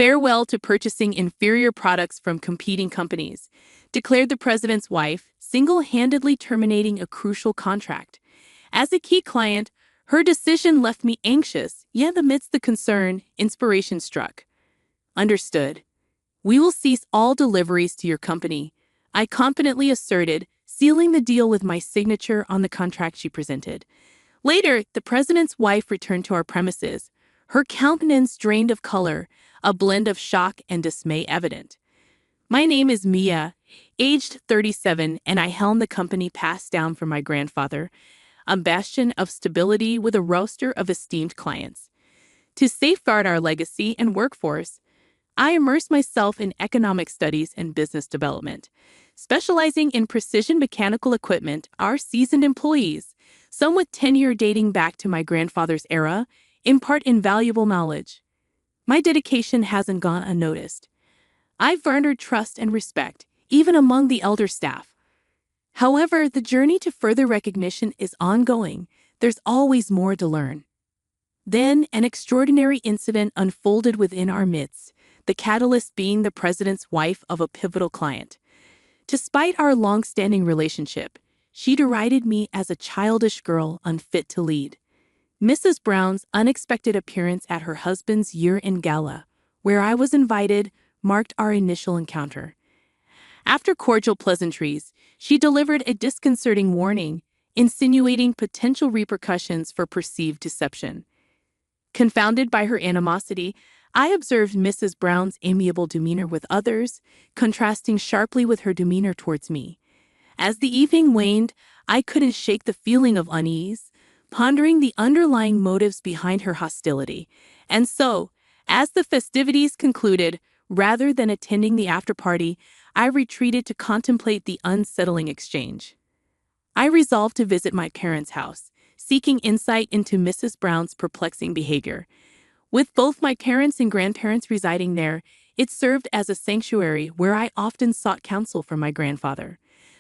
Farewell to purchasing inferior products from competing companies, declared the president's wife, single-handedly terminating a crucial contract. As a key client, her decision left me anxious, yet amidst the concern, inspiration struck. Understood. We will cease all deliveries to your company, I confidently asserted, sealing the deal with my signature on the contract she presented. Later, the president's wife returned to our premises, her countenance drained of color, a blend of shock and dismay evident. My name is Mia, aged 37, and I helm the company passed down from my grandfather, a bastion of stability with a roster of esteemed clients. To safeguard our legacy and workforce, I immersed myself in economic studies and business development. Specializing in precision mechanical equipment, our seasoned employees, some with tenure dating back to my grandfather's era, impart invaluable knowledge. My dedication hasn't gone unnoticed. I've garnered trust and respect, even among the elder staff. However, the journey to further recognition is ongoing. There's always more to learn. Then, an extraordinary incident unfolded within our midst, the catalyst being the president's wife of a pivotal client. Despite our long-standing relationship, she derided me as a childish girl unfit to lead. Mrs. Brown's unexpected appearance at her husband's year-end gala, where I was invited, marked our initial encounter. After cordial pleasantries, she delivered a disconcerting warning, insinuating potential repercussions for perceived deception. Confounded by her animosity, I observed Mrs. Brown's amiable demeanor with others, contrasting sharply with her demeanor towards me. As the evening waned, I couldn't shake the feeling of unease, pondering the underlying motives behind her hostility. And so, as the festivities concluded, rather than attending the after-party, I retreated to contemplate the unsettling exchange. I resolved to visit my parents' house, seeking insight into Mrs. Brown's perplexing behavior. With both my parents and grandparents residing there, it served as a sanctuary where I often sought counsel from my grandfather.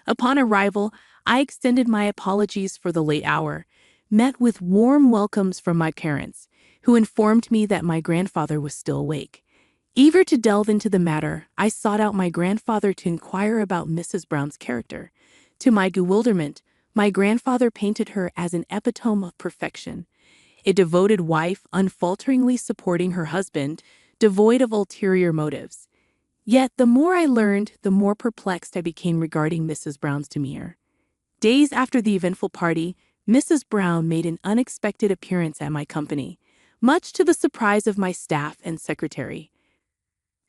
Upon arrival, I extended my apologies for the late hour, met with warm welcomes from my parents, who informed me that my grandfather was still awake. Eager to delve into the matter, I sought out my grandfather to inquire about Mrs. Brown's character. To my bewilderment, my grandfather painted her as an epitome of perfection, a devoted wife unfalteringly supporting her husband, devoid of ulterior motives. Yet the more I learned, the more perplexed I became regarding Mrs. Brown's demeanor. Days after the eventful party, Mrs. Brown made an unexpected appearance at my company, much to the surprise of my staff and secretary.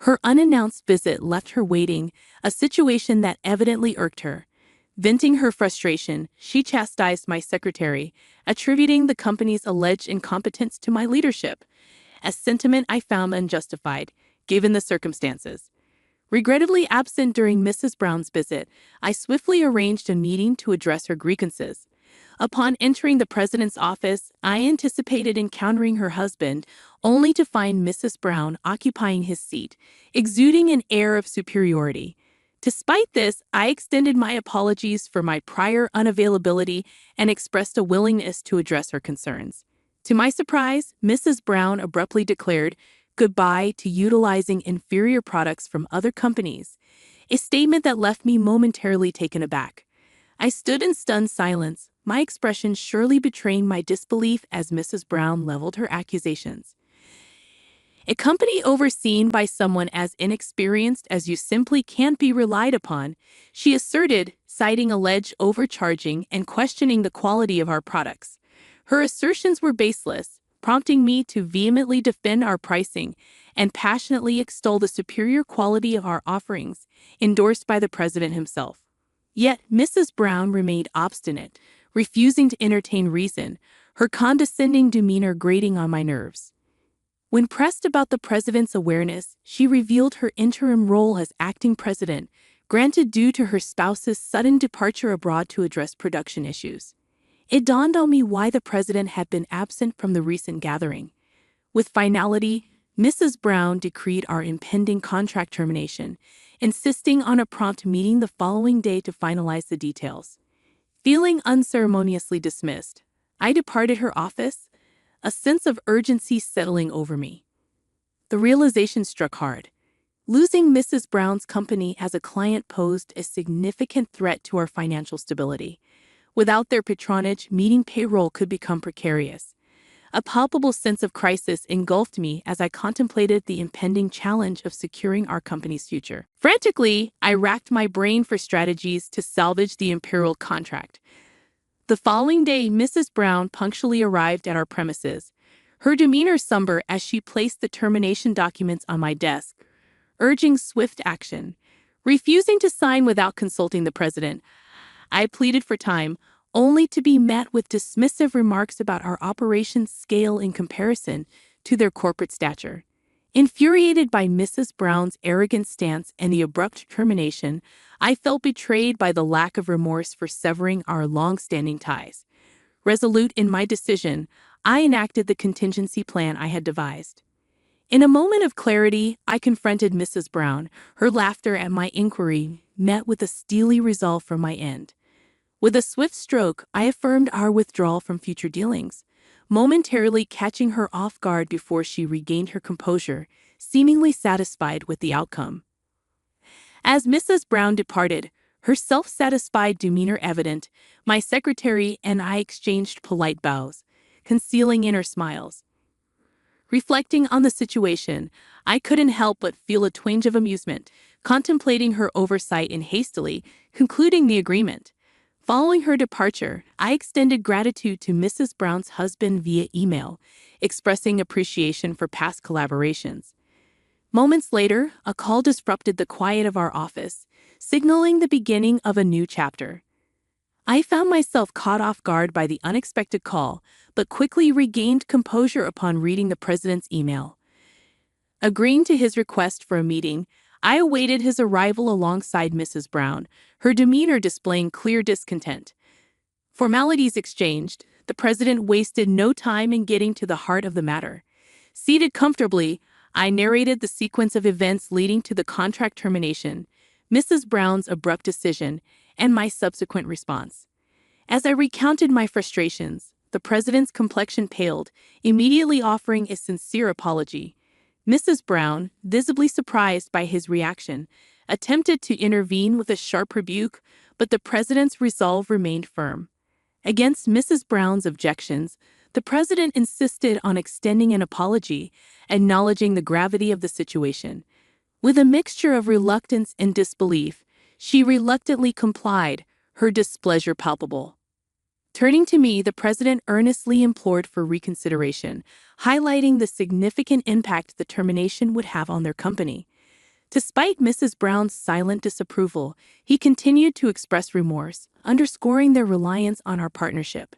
Her unannounced visit left her waiting, a situation that evidently irked her. Venting her frustration, she chastised my secretary, attributing the company's alleged incompetence to my leadership, a sentiment I found unjustified, given the circumstances. Regrettably absent during Mrs. Brown's visit, I swiftly arranged a meeting to address her grievances. Upon entering the president's office, I anticipated encountering her husband, only to find Mrs. Brown occupying his seat, exuding an air of superiority. Despite this, I extended my apologies for my prior unavailability and expressed a willingness to address her concerns. To my surprise, Mrs. Brown abruptly declared goodbye to utilizing inferior products from other companies, a statement that left me momentarily taken aback. I stood in stunned silence, my expression surely betraying my disbelief as Mrs. Brown leveled her accusations. A company overseen by someone as inexperienced as you simply can't be relied upon, she asserted, citing alleged overcharging and questioning the quality of our products. Her assertions were baseless, prompting me to vehemently defend our pricing and passionately extol the superior quality of our offerings, endorsed by the president himself. Yet Mrs. Brown remained obstinate, refusing to entertain reason, her condescending demeanor grating on my nerves. When pressed about the president's awareness, she revealed her interim role as acting president, granted due to her spouse's sudden departure abroad to address production issues. It dawned on me why the president had been absent from the recent gathering. With finality, Mrs. Brown decreed our impending contract termination, insisting on a prompt meeting the following day to finalize the details. Feeling unceremoniously dismissed, I departed her office, a sense of urgency settling over me. The realization struck hard. Losing Mrs. Brown's company as a client posed a significant threat to our financial stability. Without their patronage, meeting payroll could become precarious. A palpable sense of crisis engulfed me as I contemplated the impending challenge of securing our company's future. Frantically, I racked my brain for strategies to salvage the imperial contract. The following day, Mrs. Brown punctually arrived at our premises, her demeanor somber as she placed the termination documents on my desk, urging swift action. Refusing to sign without consulting the president, I pleaded for time, only to be met with dismissive remarks about our operations' scale in comparison to their corporate stature. Infuriated by Mrs. Brown's arrogant stance and the abrupt termination, I felt betrayed by the lack of remorse for severing our long-standing ties. Resolute in my decision, I enacted the contingency plan I had devised. In a moment of clarity, I confronted Mrs. Brown. Her laughter at my inquiry met with a steely resolve from my end. With a swift stroke, I affirmed our withdrawal from future dealings, momentarily catching her off guard before she regained her composure, seemingly satisfied with the outcome. As Mrs. Brown departed, her self-satisfied demeanor evident, my secretary and I exchanged polite bows, concealing inner smiles. Reflecting on the situation, I couldn't help but feel a twinge of amusement, contemplating her oversight and hastily concluding the agreement. Following her departure, I extended gratitude to Mrs. Brown's husband via email, expressing appreciation for past collaborations. Moments later, a call disrupted the quiet of our office, signaling the beginning of a new chapter. I found myself caught off guard by the unexpected call, but quickly regained composure upon reading the president's email. Agreeing to his request for a meeting, I awaited his arrival alongside Mrs. Brown, her demeanor displaying clear discontent. Formalities exchanged, the president wasted no time in getting to the heart of the matter. Seated comfortably, I narrated the sequence of events leading to the contract termination, Mrs. Brown's abrupt decision, and my subsequent response. As I recounted my frustrations, the president's complexion paled, immediately offering a sincere apology. Mrs. Brown, visibly surprised by his reaction, attempted to intervene with a sharp rebuke, but the president's resolve remained firm. Against Mrs. Brown's objections, the president insisted on extending an apology, acknowledging the gravity of the situation. With a mixture of reluctance and disbelief, she reluctantly complied, her displeasure palpable. Turning to me, the president earnestly implored for reconsideration, highlighting the significant impact the termination would have on their company. Despite Mrs. Brown's silent disapproval, he continued to express remorse, underscoring their reliance on our partnership.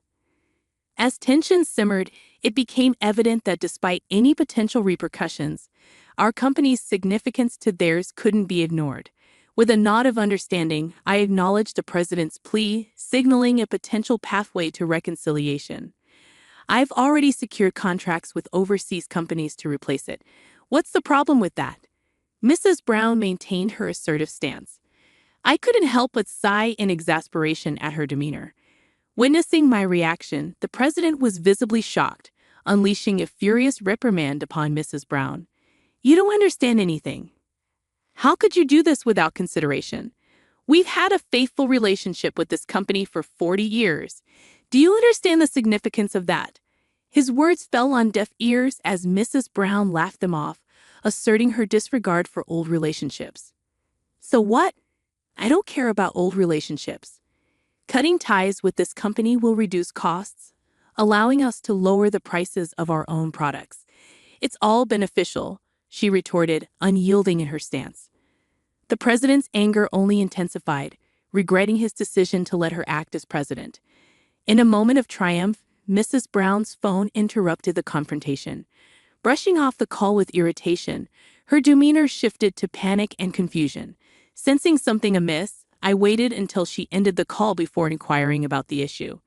As tensions simmered, it became evident that despite any potential repercussions, our company's significance to theirs couldn't be ignored. With a nod of understanding, I acknowledged the president's plea, signaling a potential pathway to reconciliation. I've already secured contracts with overseas companies to replace it. What's the problem with that? Mrs. Brown maintained her assertive stance. I couldn't help but sigh in exasperation at her demeanor. Witnessing my reaction, the president was visibly shocked, unleashing a furious reprimand upon Mrs. Brown. "You don't understand anything. How could you do this without consideration? We've had a faithful relationship with this company for 40 years. Do you understand the significance of that?" His words fell on deaf ears as Mrs. Brown laughed them off, asserting her disregard for old relationships. "So what? I don't care about old relationships. Cutting ties with this company will reduce costs, allowing us to lower the prices of our own products. It's all beneficial," she retorted, unyielding in her stance. The president's anger only intensified, regretting his decision to let her act as president. In a moment of triumph, Mrs. Brown's phone interrupted the confrontation. Brushing off the call with irritation, her demeanor shifted to panic and confusion. Sensing something amiss, I waited until she ended the call before inquiring about the issue.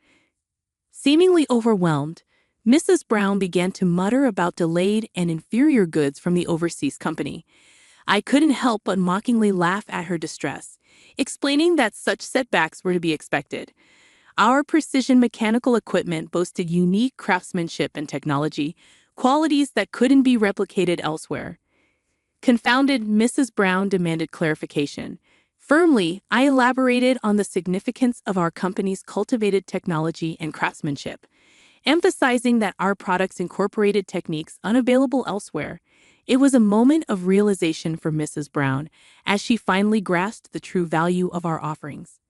Seemingly overwhelmed, Mrs. Brown began to mutter about delayed and inferior goods from the overseas company. I couldn't help but mockingly laugh at her distress, explaining that such setbacks were to be expected. Our precision mechanical equipment boasted unique craftsmanship and technology, qualities that couldn't be replicated elsewhere. Confounded, Mrs. Brown demanded clarification. Firmly, I elaborated on the significance of our company's cultivated technology and craftsmanship, emphasizing that our products incorporated techniques unavailable elsewhere. It was a moment of realization for Mrs. Brown as she finally grasped the true value of our offerings.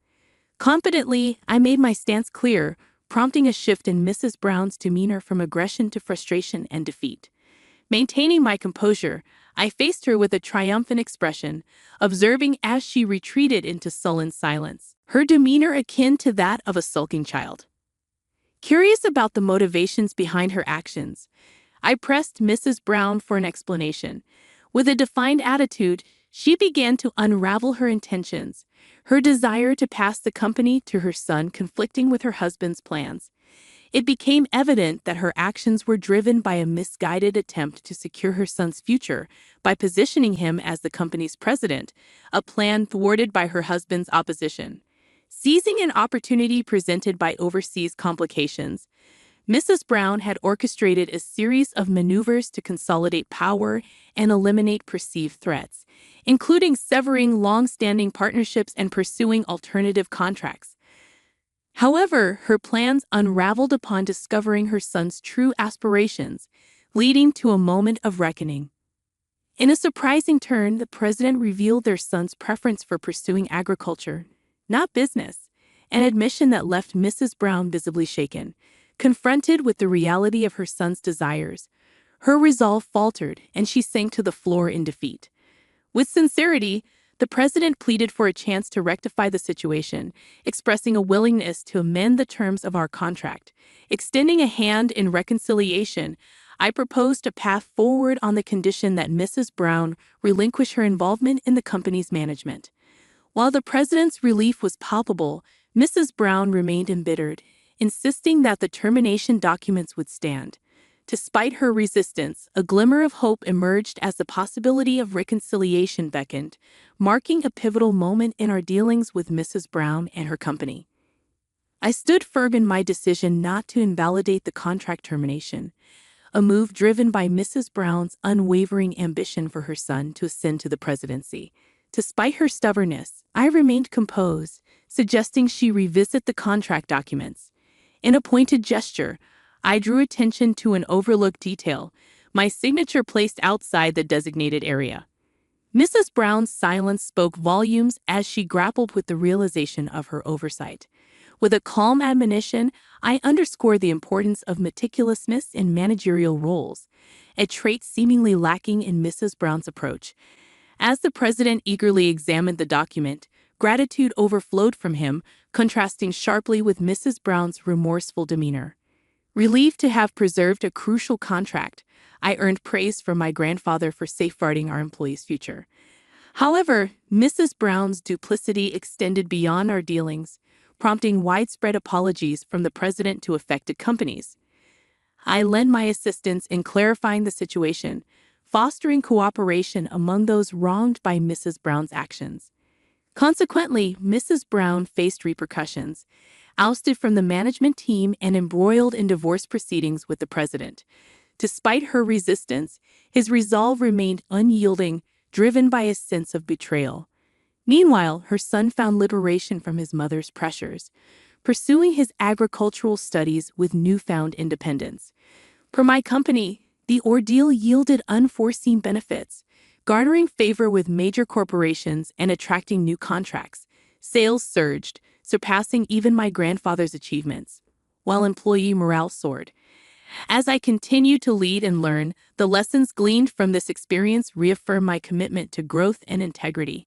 Confidently, I made my stance clear, prompting a shift in Mrs. Brown's demeanor from aggression to frustration and defeat. Maintaining my composure, I faced her with a triumphant expression, observing as she retreated into sullen silence, her demeanor akin to that of a sulking child. Curious about the motivations behind her actions, I pressed Mrs. Brown for an explanation. With a defined attitude, she began to unravel her intentions, her desire to pass the company to her son conflicting with her husband's plans. It became evident that her actions were driven by a misguided attempt to secure her son's future by positioning him as the company's president, a plan thwarted by her husband's opposition. Seizing an opportunity presented by overseas complications, Mrs. Brown had orchestrated a series of maneuvers to consolidate power and eliminate perceived threats, including severing long-standing partnerships and pursuing alternative contracts. However, her plans unraveled upon discovering her son's true aspirations, leading to a moment of reckoning. In a surprising turn, the president revealed their son's preference for pursuing agriculture, not business, an admission that left Mrs. Brown visibly shaken. Confronted with the reality of her son's desires, her resolve faltered and she sank to the floor in defeat. With sincerity, the president pleaded for a chance to rectify the situation, expressing a willingness to amend the terms of our contract. Extending a hand in reconciliation, I proposed a path forward on the condition that Mrs. Brown relinquish her involvement in the company's management. While the president's relief was palpable, Mrs. Brown remained embittered, insisting that the termination documents would stand. Despite her resistance, a glimmer of hope emerged as the possibility of reconciliation beckoned, marking a pivotal moment in our dealings with Mrs. Brown and her company. I stood firm in my decision not to invalidate the contract termination, a move driven by Mrs. Brown's unwavering ambition for her son to ascend to the presidency. Despite her stubbornness, I remained composed, suggesting she revisit the contract documents. In a pointed gesture, I drew attention to an overlooked detail, my signature placed outside the designated area. Mrs. Brown's silence spoke volumes as she grappled with the realization of her oversight. With a calm admonition, I underscored the importance of meticulousness in managerial roles, a trait seemingly lacking in Mrs. Brown's approach. As the president eagerly examined the document, gratitude overflowed from him, contrasting sharply with Mrs. Brown's remorseful demeanor. Relieved to have preserved a crucial contract, I earned praise from my grandfather for safeguarding our employees' future. However, Mrs. Brown's duplicity extended beyond our dealings, prompting widespread apologies from the president to affected companies. I lent my assistance in clarifying the situation, fostering cooperation among those wronged by Mrs. Brown's actions. Consequently, Mrs. Brown faced repercussions, ousted from the management team and embroiled in divorce proceedings with the president. Despite her resistance, his resolve remained unyielding, driven by a sense of betrayal. Meanwhile, her son found liberation from his mother's pressures, pursuing his agricultural studies with newfound independence. For my company, the ordeal yielded unforeseen benefits, garnering favor with major corporations and attracting new contracts. Sales surged, surpassing even my grandfather's achievements, while employee morale soared. As I continued to lead and learn, the lessons gleaned from this experience reaffirmed my commitment to growth and integrity.